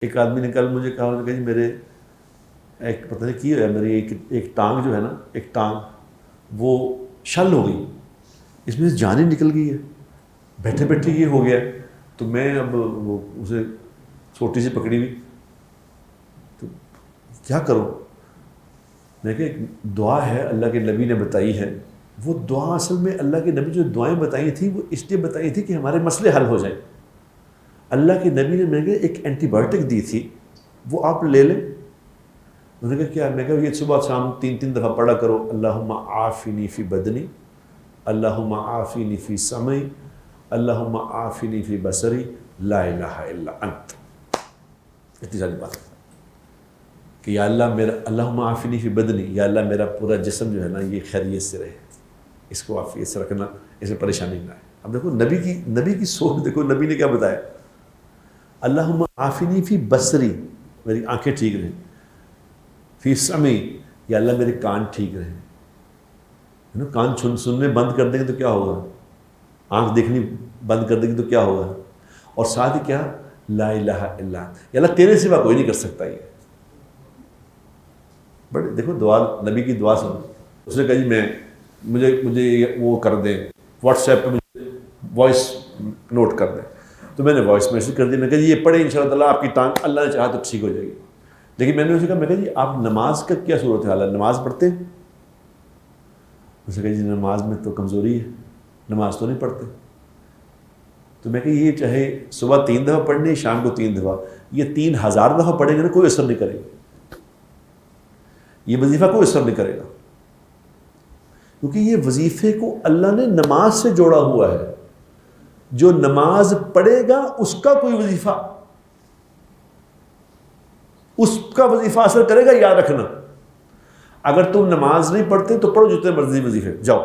ایک آدمی نے کل مجھے کہا، انہوں نے کہا جی میرے ایک پتہ نہیں کی ہے، میری ایک ٹانگ جو ہے نا، ایک ٹانگ وہ شل ہو گئی، اس میں سے جان ہی نکل گئی ہے، بیٹھے بیٹھے یہ ہو گیا. تو میں اب وہ اسے چھوٹی سی پکڑی ہوئی، تو کیا کروں؟ میں کہ ایک دعا ہے اللہ کے نبی نے بتائی ہے، وہ دعا اصل میں اللہ کے نبی جو دعائیں بتائی تھیں وہ اس لیے بتائی تھی کہ ہمارے مسئلے حل ہو جائیں. اللہ کے نبی نے میں کہ ایک اینٹی بایوٹک دی تھی، وہ آپ لے لیں. انہوں نے کہا کیا؟ میں کہا یہ صبح شام 3 دفعہ پڑھا کرو، اللہم عافنی فی بدنی، اللہم عافنی فی سمعی، اللہم عافنی فی بصری، لا الہ الا انت. اتنی ساری بات کہ یا اللہ میرا، اللہم عافنی فی بدنی، یا اللہ میرا پورا جسم جو ہے نا یہ خیریت سے رہے، اس کو عافیت سے رکھنا، اس میں پریشانی نہ آئے. اب دیکھو نبی کی سوچ دیکھو، نبی نے کیا بتایا، اللہم عافنی فی بصری، میری آنکھیں ٹھیک رہیں، فی سمعی، یا اللہ میرے کان ٹھیک رہیں. کان سننے بند کر دیں گے تو کیا ہوگا؟ آنکھ دیکھنی بند کر دیں گے تو کیا ہوگا؟ اور ساتھ ہی کیا، لا الہ الا انت، یا اللہ تیرے سوا کوئی نہیں کر سکتا. یہ بڑے دیکھو دعا، نبی کی دعا سنو. اس نے کہا جی مجھے وہ کر دیں، واٹس ایپ پہ مجھے وائس نوٹ کر دیں. تو میں نے وائس میسج کر دیا، میں کہا جی یہ پڑھیں انشاءاللہ تعالیٰ آپ کی ٹانگ اللہ نے چاہا تو ٹھیک ہو جائے گی. لیکن میں نے اسے کہا، میں کہا جی آپ نماز کا کیا صورت حال ہے، نماز پڑھتے ہیں؟ اس نے کہا جی نماز میں تو کمزوری ہے، نماز تو نہیں پڑھتے. تو میں کہ یہ چاہے صبح 3 دفعہ پڑھنے، شام کو 3 دفعہ، یہ 3000 دفعہ پڑھیں گے نا کوئی اثر نہیں کرے گا، یہ وظیفہ کوئی اثر نہیں کرے گا، کیونکہ یہ وظیفے کو اللہ نے نماز سے جوڑا ہوا ہے. جو نماز پڑھے گا اس کا کوئی وظیفہ، اس کا وظیفہ اثر کرے گا. یاد رکھنا، اگر تم نماز نہیں پڑھتے تو پڑھو جتنے مرضی وظیفے، جاؤ